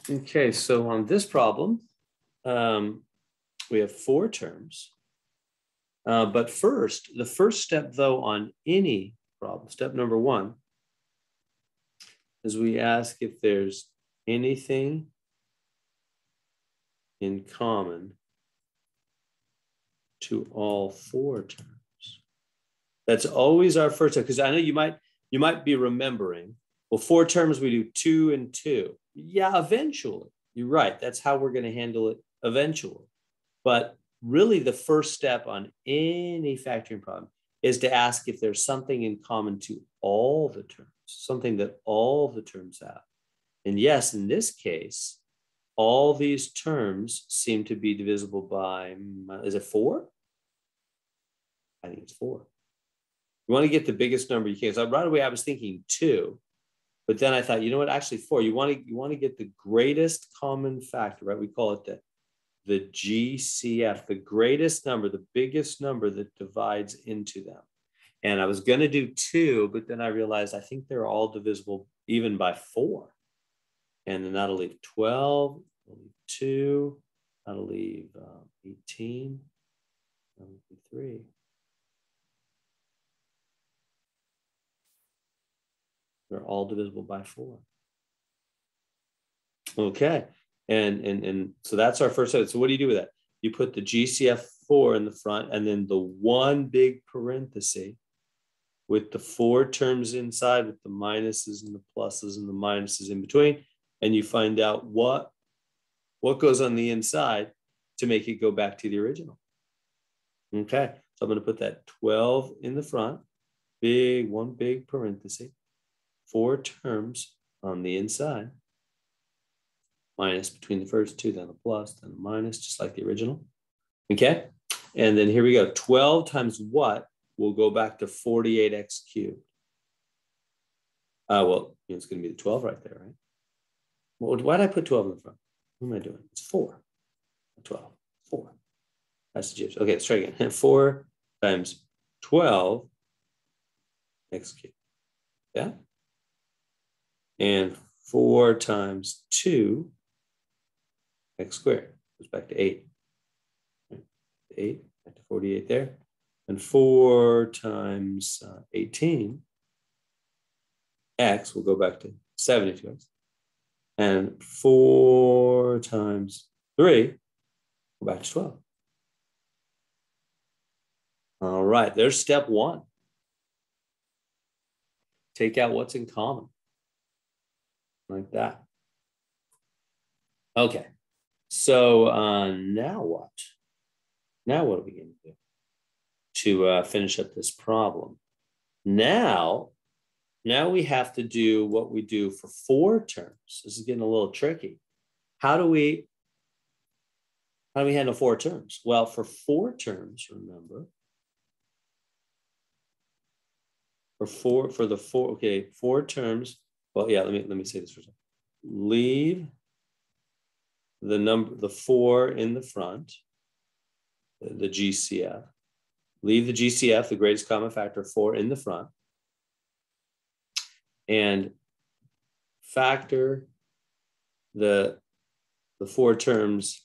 Okay, so on this problem, we have 4 terms. But first, the first step, though, on any problem, step number 1, is we ask if there's anything in common to all 4 terms. That's always our first step, because I know you might be remembering, well, 4 terms, we do 2 and 2. Yeah, eventually. You're right. That's how we're going to handle it eventually. But really, the first step on any factoring problem is to ask if there's something in common to all the terms, something that all the terms have. And yes, in this case, all these terms seem to be divisible by, is it 4? I think it's 4. You want to get the biggest number you can. So right away, I was thinking 2. But then I thought, you know what, actually 4. You want to get the greatest common factor, right? We call it the GCF, the greatest number, the biggest number that divides into them. And I was going to do 2, but then I realized I think they're all divisible even by 4. And then that'll leave 12, that'll leave 2, that'll leave 18, that'll leave 3. They're all divisible by 4. Okay. And so that's our first step. So what do you do with that? You put the GCF 4 in the front, and then the one big parenthesis with the 4 terms inside, with the minuses and the pluses and the minuses in between, and you find out what goes on the inside to make it go back to the original. Okay, so I'm going to put that 12 in the front, one big parenthesis, 4 terms on the inside, minus between the first 2, then a plus, then a minus, just like the original. Okay, and then here we go. 12 times what will go back to 48x cubed? Well, it's going to be the 12 right there, right? Well, why did I put 12 in the front? What am I doing? It's 4. 12, 4. That's the Jews. Okay, let's try again. 4 times 12 x cubed. Yeah? And 4 times 2 x squared goes back to 8. 8, back to 48 there. And 4 times 18, x will go back to 72x. And 4 times 3, go back to 12. All right, there's step 1. Take out what's in common. Like that. Okay, so now what? Now what are we going to do to finish up this problem? Now we have to do what we do for 4 terms. This is getting a little tricky. How do we handle 4 terms? Well, for 4 terms, remember, for the 4 terms. Well, yeah, let me say this for a second. Leave the 4 in the front, the GCF. Leave the GCF, the greatest common factor, 4 in the front. And factor the 4 terms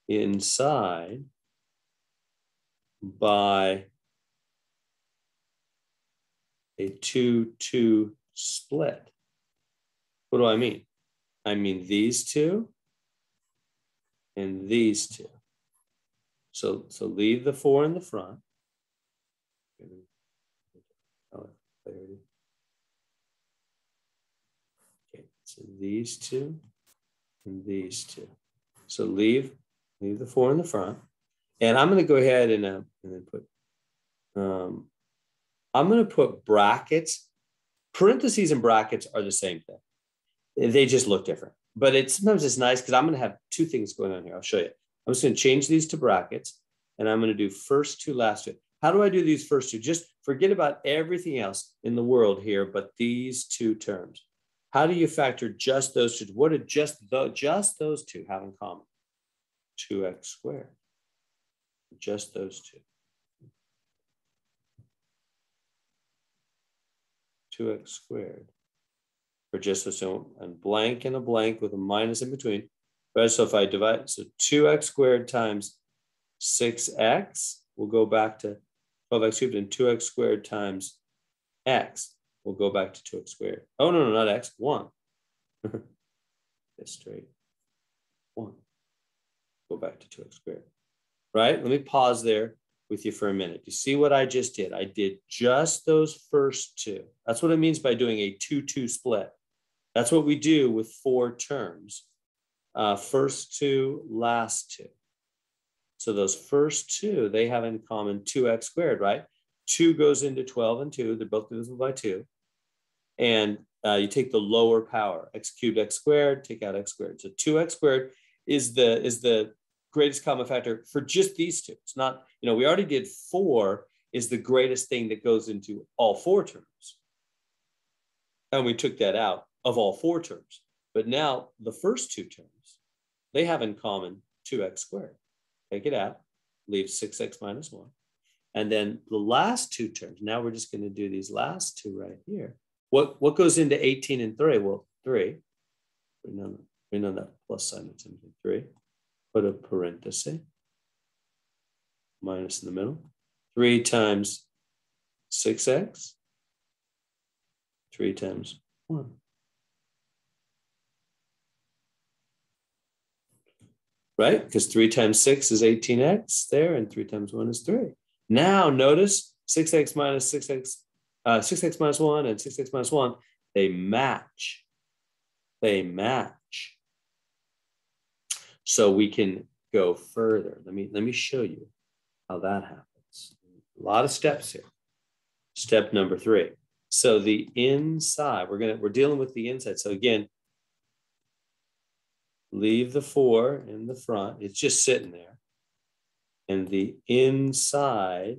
inside by a 2-2 split. What do I mean? I mean these 2 and these 2. So leave the 4 in the front. Okay, so these 2 and these 2. So leave the 4 in the front. And I'm going to go ahead and then put, I'm going to put brackets. Parentheses and brackets are the same thing. They just look different. But sometimes it's nice because I'm going to have 2 things going on here. I'll show you. I'm just going to change these to brackets, and I'm going to do first 2, last 2. How do I do these first 2? Just forget about everything else in the world here but these 2 terms. How do you factor just those 2? What do just those 2 have in common? 2x squared. Just those 2. 2x squared for just assume a blank and a blank with a minus in between. Right? So if I divide, so 2x squared times 6x, we'll go back to 12x cubed, and 2x squared times x, we'll go back to 2x squared. Oh, no, not x, 1. Get straight. 1. Go back to 2x squared. Right? Let me pause there with you for a minute. You see what I just did? I did just those first two. That's what it means by doing a 2-2 split. That's what we do with 4 terms. First two, last two. So those first two, they have in common 2x squared, right? 2 goes into 12 and 2. They're both divisible by 2. And you take the lower power, x cubed, x squared, take out x squared. So 2x squared is the greatest common factor for just these two. It's not, we already did 4 is the greatest thing that goes into all 4 terms. And we took that out of all 4 terms. But now the first 2 terms, they have in common 2x squared. Take it out, leave 6x minus 1. And then the last 2 terms, now we're just going to do these last 2 right here. What goes into 18 and 3? Well, 3. We know that plus sign that's in 3. Put a parenthesis, minus in the middle. 3 times 6x, 3 times 1. Right? Because 3 times 6 is 18x there, and 3 times 1 is 3. Now notice 6x minus 6x, 6x minus 1 and 6x minus 1, they match. They match. So we can go further. Let me show you how that happens. A lot of steps here. Step number 3. So the inside, we're dealing with the inside. So again, leave the 4 in the front. It's just sitting there. And the inside,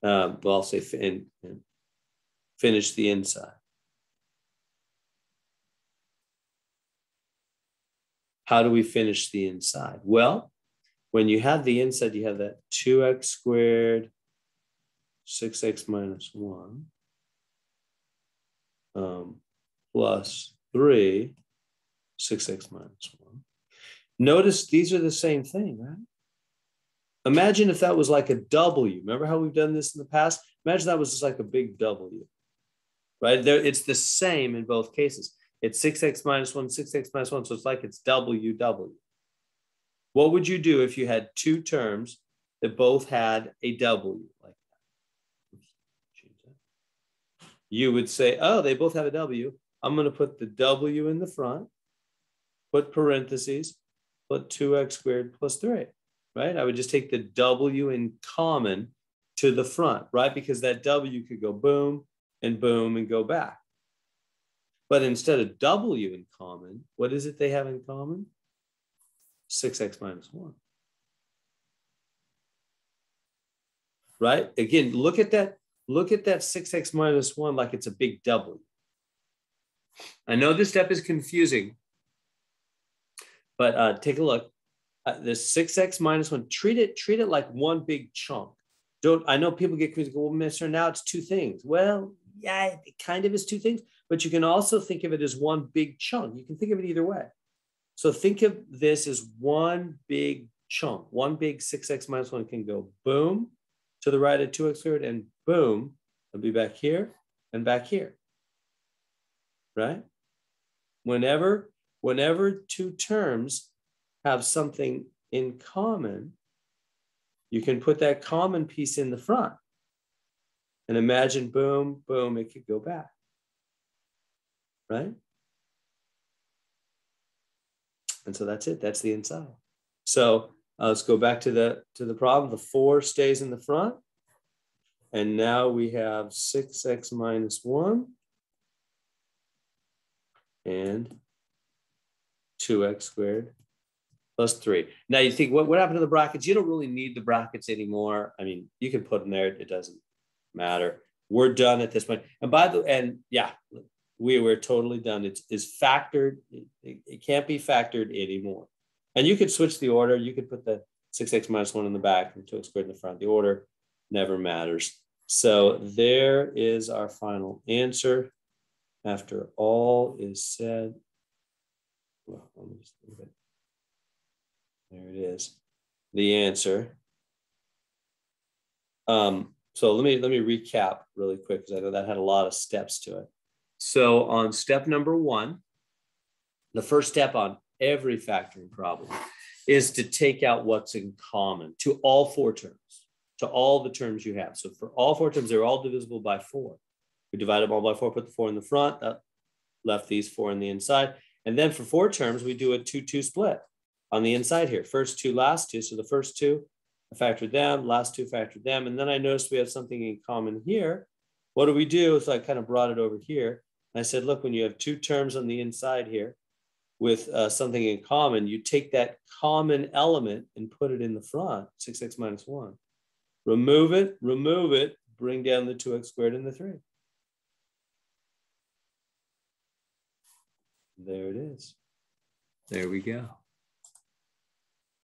well, I'll say finish the inside. How do we finish the inside? Well, when you have the inside, you have that 2x squared, 6x minus 1, plus 3, 6x minus 1. Notice these are the same thing, right? Imagine if that was like a W. Remember how we've done this in the past? Imagine that was just like a big W, right? There, it's the same in both cases. It's 6x minus 1, 6x minus 1. So it's like it's WW. What would you do if you had 2 terms that both had a W like that? You would say, oh, they both have a W. I'm going to put the W in the front, put parentheses, put 2x squared plus 3, right? I would just take the W in common to the front, right? Because that W could go boom and go back. But instead of W in common, what is it they have in common? 6x minus 1. Right? Again, look at that 6x minus 1 like it's a big W. I know this step is confusing, but take a look. The 6x minus 1, treat it like one big chunk. I know people get confused. Well, Mr. Now it's 2 things. Well, yeah, it kind of is 2 things, but you can also think of it as one big chunk. You can think of it either way. So think of this as one big chunk. One big 6x minus 1 can go boom to the right of 2x squared, and boom, it'll be back here and back here, right? Whenever 2 terms have something in common, you can put that common piece in the front. And imagine boom, boom, it could go back, right? And so that's it. That's the inside. So let's go back to the problem. The 4 stays in the front. And now we have 6x minus 1 and 2x squared plus 3. Now you think, what happened to the brackets? You don't really need the brackets anymore. I mean, you can put them there. It doesn't matter. We're done at this point. And yeah, we're totally done. It's factored. It can't be factored anymore. And you could switch the order. You could put the 6x minus 1 in the back and 2x squared in the front. The order never matters. So there is our final answer. after all is said, well, let me just leave it. There it is. The answer. So let me recap really quick because I know that had a lot of steps to it. So on step number 1, the first step on every factoring problem is to take out what's in common to all 4 terms, to all the terms you have. So for all 4 terms, they're all divisible by 4. We divide them all by 4, put the 4 in the front, that left these 4 on the inside. And then for 4 terms, we do a 2-2 split on the inside here. First 2, last 2. So the first 2, I factored them, last 2 factored them. And then I noticed we have something in common here. What do we do? So I kind of brought it over here. And I said, look, when you have 2 terms on the inside here with something in common, you take that common element and put it in the front, 6x minus 1. Remove it, bring down the 2x squared and the 3. There it is. There we go.